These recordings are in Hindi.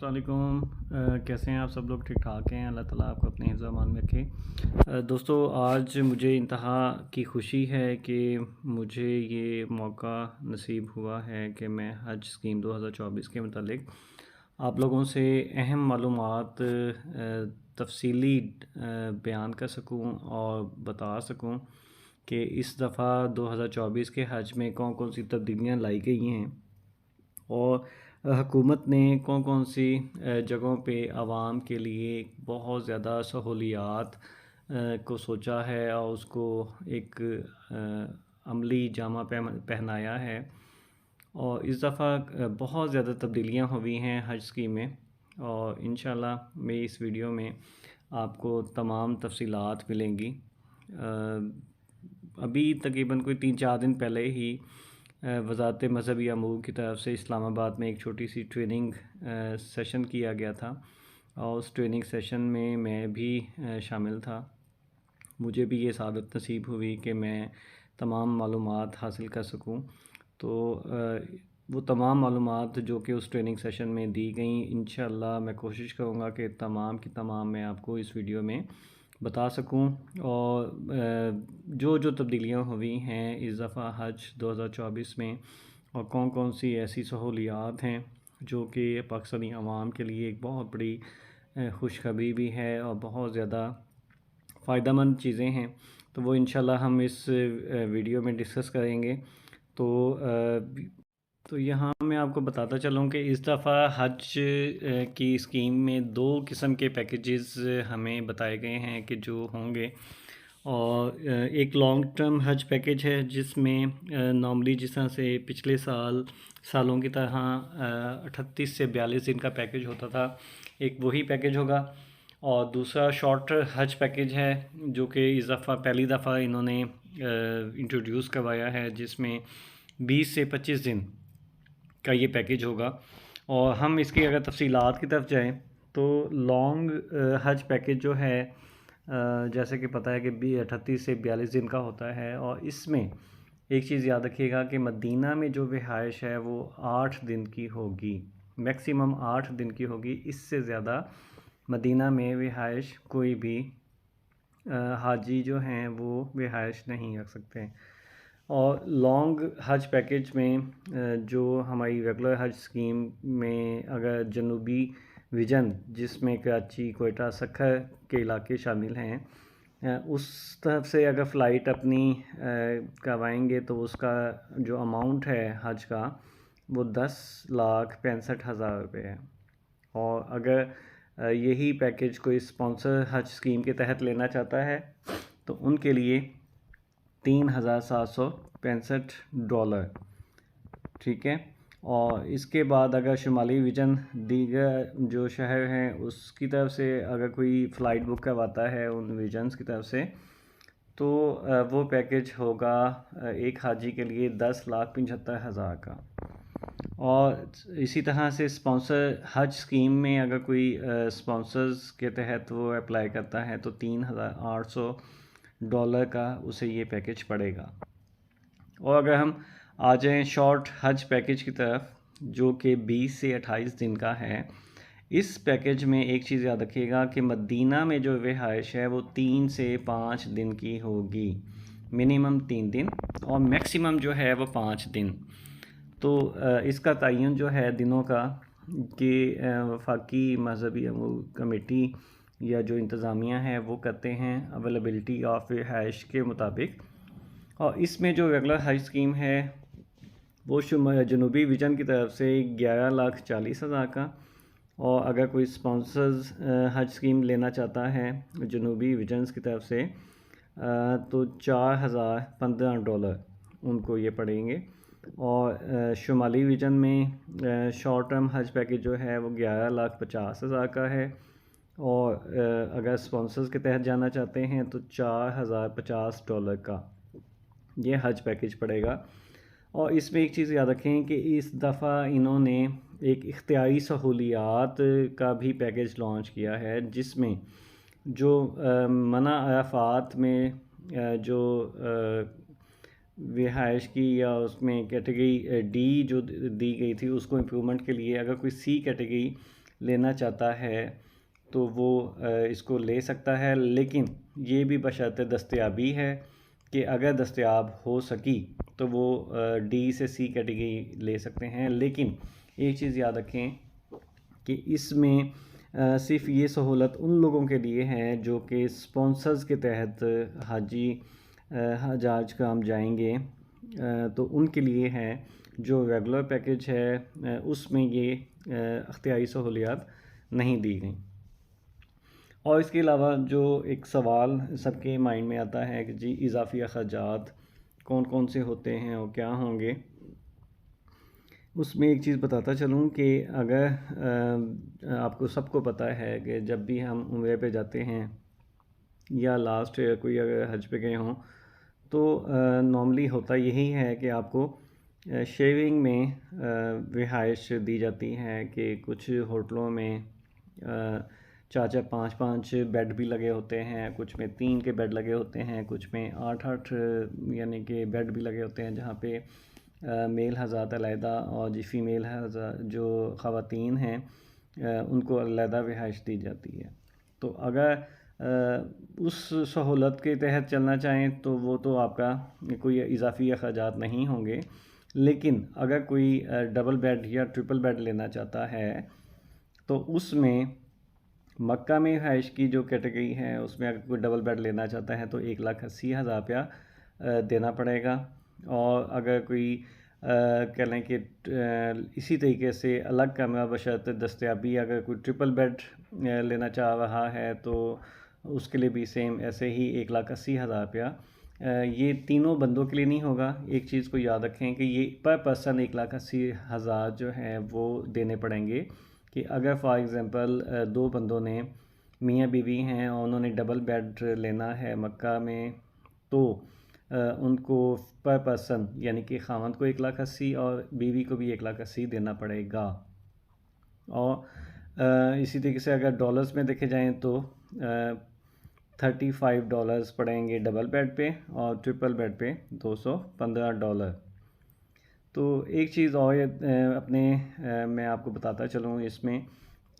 अस्सलाम वालेकुम। कैसे हैं आप सब लोग? ठीक ठाक हैं? अल्लाह ताला आपको अपने हिफ्ज़ अमान में रखे। दोस्तों, आज मुझे इंतहा की ख़ुशी है कि मुझे ये मौका नसीब हुआ है कि मैं हज स्कीम 2024 के मुतालिक आप लोगों से अहम मालूमात तफसीली बयान कर सकूं और बता सकूं कि इस दफ़ा 2024 के हज में कौन कौन सी तब्दीलियां लाई गई हैं और हुकूमत ने कौन कौन सी जगहों पे आवाम के लिए बहुत ज़्यादा सहूलियात को सोचा है और उसको एक अमली जामा पहनाया है। और इस दफ़ा बहुत ज़्यादा तब्दीलियां हुई हैं हज स्कीम में, और इंशाल्लाह मैं इस वीडियो में आपको तमाम तफसीलात मिलेंगी। अभी तकरीबन कोई 3-4 दिन पहले ही वज़ारत मज़हबी अमूर की तरफ से इस्लामाबाद में एक छोटी सी ट्रेनिंग सेशन किया गया था, और उस ट्रेनिंग सेशन में मैं भी शामिल था। मुझे भी ये सादत नसीब हुई कि मैं तमाम मालूमात हासिल कर सकूं। तो वो तमाम मालूमात जो कि उस ट्रेनिंग सेशन में दी गई, इंशाअल्लाह मैं कोशिश करूँगा कि तमाम की तमाम मैं आपको इस वीडियो में बता सकूं। और जो जो तब्दीलियां हुई हैं इस दफ़ा हज 2024 में, और कौन कौन सी ऐसी सहूलियात हैं जो कि पाकिस्तानी अवाम के लिए एक बहुत बड़ी खुशखबरी भी है और बहुत ज़्यादा फ़ायदेमंद चीज़ें हैं, तो वो इंशाल्लाह हम इस वीडियो में डिस्कस करेंगे। तो यहाँ मैं आपको बताता चलूँ कि इस दफ़ा हज की स्कीम में 2 किस्म के पैकेजेस हमें बताए गए हैं कि जो होंगे। और एक लॉन्ग टर्म हज पैकेज है जिसमें नॉर्मली जिस तरह से पिछले सालों की तरह 38 से 42 दिन का पैकेज होता था, एक वही पैकेज होगा। और दूसरा शॉर्ट हज पैकेज है जो कि इस दफ़ा पहली दफ़ा इन्होंने इंट्रोड्यूस करवाया है, जिसमें 20 से 25 दिन का ये पैकेज होगा। और हम इसकी अगर तफसीलात की तरफ जाएं तो लॉन्ग हज पैकेज जो है जैसे कि पता है कि 38 से 42 दिन का होता है, और इसमें एक चीज़ याद रखिएगा कि मदीना में जो रिहाइश है वो 8 दिन की होगी, मैक्सिमम 8 दिन की होगी। इससे ज़्यादा मदीना में रिहाइश कोई भी हाजी जो हैं वो रिहाइश नहीं रख सकते। और लॉन्ग हज पैकेज में जो हमारी रेगुलर हज स्कीम में अगर जनूबी विजन जिसमें कराची, कोयटा, सक्खर के इलाके शामिल हैं, उस तरफ से अगर फ़्लाइट अपनी करवाएंगे तो उसका जो अमाउंट है हज का वो 10,65,000 रुपये है। और अगर यही पैकेज कोई स्पॉन्सर हज स्कीम के तहत लेना चाहता है तो उनके लिए $3,765, ठीक है। और इसके बाद अगर शुमाली विजन दीगर जो शहर हैं उसकी तरफ से अगर कोई फ़्लाइट बुक करवाता है उन विजन्स की तरफ से, तो वो पैकेज होगा एक हाजी के लिए 10,75,000 का। और इसी तरह से स्पॉन्सर हज स्कीम में अगर कोई स्पॉन्सर्स के तहत वो अप्लाई करता है तो $3,800 का उसे ये पैकेज पड़ेगा। और अगर हम आ जाएँ शॉर्ट हज पैकेज की तरफ जो कि 20 से 28 दिन का है, इस पैकेज में एक चीज़ याद रखिएगा कि मदीना में जो रिहाइश है वो 3 से 5 दिन की होगी, मिनिमम 3 दिन और मैक्सिमम जो है वो 5 दिन। तो इसका तयन जो है दिनों का कि वफाकी मजहबी कमेटी या जो इंतज़ामिया है वो करते हैं अवेलेबिलिटी ऑफ रिहाइश के मुताबिक। और इसमें जो रेगुलर हज स्कीम है वो जनूबी विजन की तरफ से 11,40,000 का, और अगर कोई स्पॉन्सर्स हज स्कीम लेना चाहता है जनूबी विजन्स की तरफ से तो $4,015 उनको ये पड़ेंगे। और शुमाली विजन में शॉर्ट टर्म हज पैकेज जो है वो 11,50,000 का है, और अगर स्पॉन्सर्स के तहत जाना चाहते हैं तो $4,050 का ये हज पैकेज पड़ेगा। और इसमें एक चीज़ याद रखें कि इस दफ़ा इन्होंने एक इख्तियारी सहूलियात का भी पैकेज लॉन्च किया है, जिसमें जो मना अराफात में जो रिहाइश की या उसमें कैटेगरी डी जो दी गई थी उसको इम्प्रूवमेंट के लिए अगर कोई सी कैटेगरी लेना चाहता है तो वो इसको ले सकता है, लेकिन ये भी बशर्ते दस्तयाबी है कि अगर दस्तयाब हो सकी तो वो डी से सी कैटेगरी ले सकते हैं। लेकिन एक चीज़ याद रखें कि इसमें सिर्फ ये सहूलत उन लोगों के लिए है जो कि स्पॉन्सर्स के तहत हाजी हजाज काम जाएंगे, तो उनके लिए है। जो रेगुलर पैकेज है उसमें ये अख्तियारी सहूलियात नहीं दी गई। और इसके अलावा जो एक सवाल सबके माइंड में आता है कि जी इजाफी अखराजात कौन कौन से होते हैं और क्या होंगे, उसमें एक चीज़ बताता चलूँ कि अगर आपको सबको पता है कि जब भी हम उम्रे पे जाते हैं या लास्ट ईयर कोई अगर हज पे गए हों तो नॉर्मली होता यही है कि आपको शेविंग में रिहाइश दी जाती है कि कुछ होटलों में चार चार पाँच पाँच बेड भी लगे होते हैं, कुछ में 3 के बेड लगे होते हैं, कुछ में 8 यानी कि बेड भी लगे होते हैं जहाँ पे मेल हज़ात अलहदा और जी फ़ीमेल जो ख़वातीन हैं उनको अलहदा रिहाइश दी जाती है। तो अगर उस सहूलत के तहत चलना चाहें तो वो तो आपका कोई इजाफी अखराजात नहीं होंगे। लेकिन अगर कोई डबल बेड या ट्रिपल बेड लेना चाहता है तो उसमें मक्का में रिहाइश की जो कैटेगरी है उसमें अगर कोई डबल बेड लेना चाहता है तो 1,80,000 रुपया देना पड़ेगा। और अगर कोई कह लें कि इसी तरीके से अलग कमरा बशर्ते दस्तयाबी अगर कोई ट्रिपल बेड लेना चाह रहा है तो उसके लिए भी सेम ऐसे ही 1,80,000 रुपया। ये तीनों बंदों के लिए नहीं होगा। एक चीज़ को याद रखें कि ये पर पर्सन 1,80,000 जो है वो देने पड़ेंगे। कि अगर फॉर एग्ज़ाम्पल 2 बंदों ने मियाँ बीवी हैं और उन्होंने डबल बेड लेना है मक्का में तो उनको पर पर्सन यानी कि खावंद को 1,80,000 और बीवी को भी 1,80,000 देना पड़ेगा। और इसी तरीके से अगर डॉलर्स में देखे जाएं तो $35 पड़ेंगे डबल बेड पे और ट्रिपल बेड पे $215। तो एक चीज़ और मैं आपको बताता चलूँ इसमें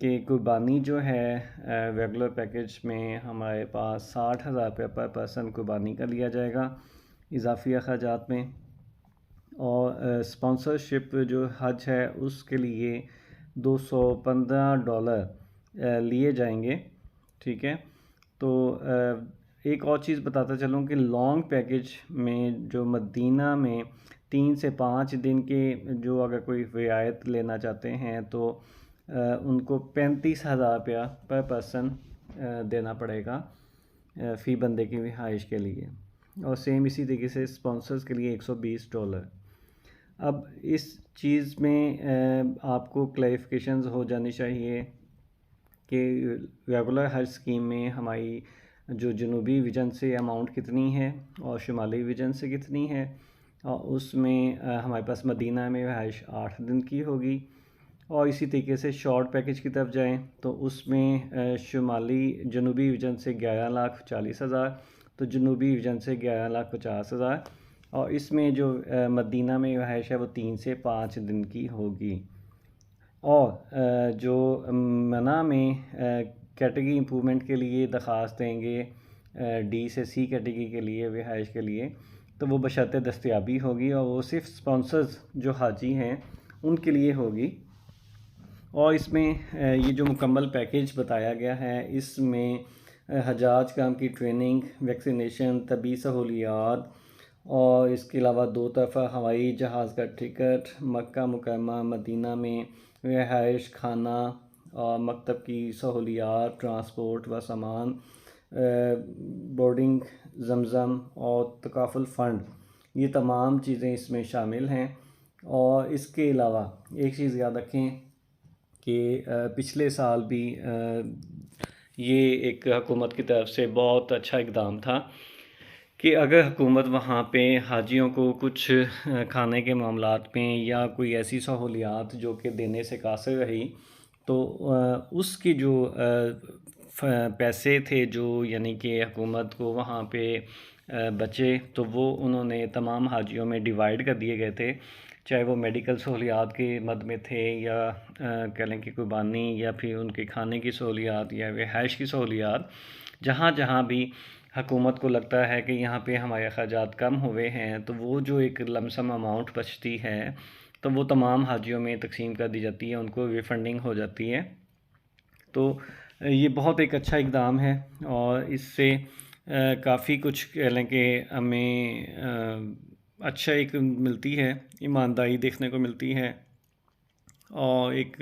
कि कुर्बानी जो है रेगुलर पैकेज में हमारे पास 60,000 रुपये पर पर्सन कुर्बानी का लिया जाएगा इजाफी अखराजात में। और स्पॉन्सरशिप जो हज है उसके लिए $215 लिए जाएंगे। ठीक है। तो एक और चीज़ बताता चलूँ कि लॉन्ग पैकेज में जो मदीना में 3 से 5 दिन के जो अगर कोई रियायत लेना चाहते हैं तो उनको 35,000 रुपया पर पर्सन देना पड़ेगा फ़ी बंदे की रिहाइश के लिए। और सेम इसी तरीके से स्पॉन्सर्स के लिए $120। अब इस चीज़ में आपको क्लैरिफिकेशंस हो जानी चाहिए कि रेगुलर हज स्कीम में हमारी जो जनूबी विजन से अमाउंट कितनी है और शुमाली विजन से कितनी है। और उसमें हमारे पास मदीना में रिहाइश 8 दिन की होगी। और इसी तरीके से शॉर्ट पैकेज की तरफ जाएं तो उसमें शुमाली जनूबी विजन से 11,40,000, तो जनूबी विजन से 11,50,000। और इसमें जो मदीना में रिहाइश है वो 3 से 5 दिन की होगी। और जो मना में कैटेगरी इम्प्रूवमेंट के लिए दरख्वास्त देंगे डी से सी कैटेगरी के लिए रिहाइश के लिए तो वो बशर्ते दस्तयाबी होगी और वो सिर्फ स्पॉन्सर्स जो हाजी हैं उनके लिए होगी। और इसमें ये जो मुकम्मल पैकेज बताया गया है इसमें हजाज काम की ट्रेनिंग, वैक्सीनेशन, तबी सहूलियात और इसके अलावा 2 तरफ़ा हवाई जहाज़ का टिकट, मक्का मुकरमा मदीना में रिहाइश, खाना और मकतब की सहूलियात, ट्रांसपोर्ट व सामान, बोर्डिंग, जमज़म और तकाफुल फ़ंड, ये तमाम चीज़ें इसमें शामिल हैं। और इसके अलावा एक चीज़ याद रखें कि पिछले साल भी ये एक हुकूमत की तरफ से बहुत अच्छा इक़दाम था कि अगर हुकूमत वहाँ पे हाजियों को कुछ खाने के मामलात में या कोई ऐसी सहूलियात जो कि देने से कासिर रही तो उसकी जो पैसे थे जो यानी कि हुकूमत को वहाँ पे बचे तो वो उन्होंने तमाम हाजियों में डिवाइड कर दिए गए थे चाहे वो मेडिकल सहूलियात के मद में थे या कह लें कि कुर्बानी या फिर उनके खाने की सहूलियात या रिहाइश की सहूलियात, जहाँ जहाँ भी हुकूमत को लगता है कि यहाँ पे हमारे अखराजात कम हुए हैं तो वो जो एक लमसम अमाउंट बचती है तो वो तमाम हाजियों में तकसीम कर दी जाती है, उनको रिफ़ंडिंग हो जाती है। तो ये बहुत एक अच्छा इक़दाम है और इससे काफ़ी कुछ कह लें कि हमें अच्छा एक मिलती है, ईमानदारी देखने को मिलती है और एक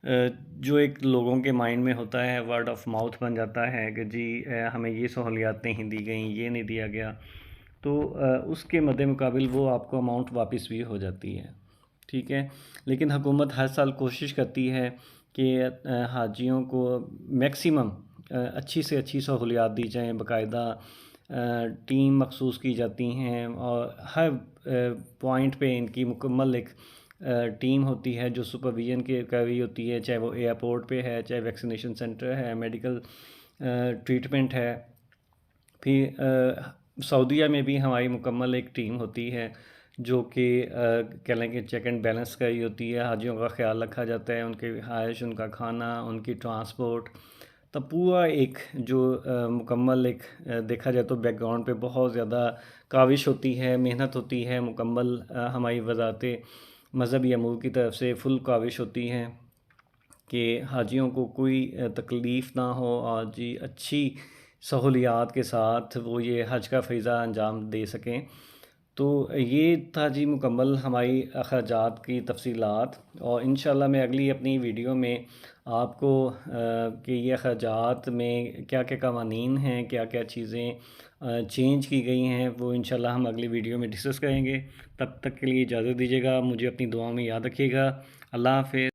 जो एक लोगों के माइंड में होता है वर्ड ऑफ माउथ बन जाता है कि जी हमें ये सहूलियात नहीं दी गई, ये नहीं दिया गया, तो उसके मद्दे मुकाबिल वो आपको अमाउंट वापस भी हो जाती है। ठीक है, लेकिन हुकूमत हर साल कोशिश करती है कि हाजियों को मैक्सिमम अच्छी से अच्छी सहूलियात दी जाएँ, बाकायदा टीम मखसूस की जाती हैं और हर पॉइंट पे इनकी मुकम्मल एक टीम होती है जो सुपरविज़न के कर रही होती है, चाहे वो एयरपोर्ट पे है, चाहे वैक्सीनेशन सेंटर है, मेडिकल ट्रीटमेंट है। फिर सऊदीया में भी हमारी मुकम्मल एक टीम होती है जो कि कह लें कि चेक एंड बैलेंस कर रही होती है, हाजियों का ख्याल रखा जाता है, उनकी रिहाइश, उनका खाना, उनकी ट्रांसपोर्ट, तो पूरा एक जो मुकम्मल एक देखा जाए तो बैकग्राउंड पे बहुत ज़्यादा काविश होती है, मेहनत होती है, मुकम्मल हमारी वज़ारत मज़हबी अमूर की तरफ से फुल काविश होती हैं कि हाजियों को कोई तकलीफ़ ना हो और जी अच्छी सहूलियात के साथ वो ये हज का फ़रीज़ा अंजाम दे सकें। तो ये था जी मुकम्मल हमारी अखराजात की तफसीलात, और इंशाल्लाह मैं अगली अपनी वीडियो में आपको कि ये अखराजात में क्या क्या कवानीन हैं, क्या क्या चीज़ें चेंज की गई हैं, वो इंशाल्लाह हम अगली वीडियो में डिस्कस करेंगे। तब तक के लिए इजाज़त दीजिएगा, मुझे अपनी दुआओं में याद रखिएगा। अल्लाह हाफ़िज़।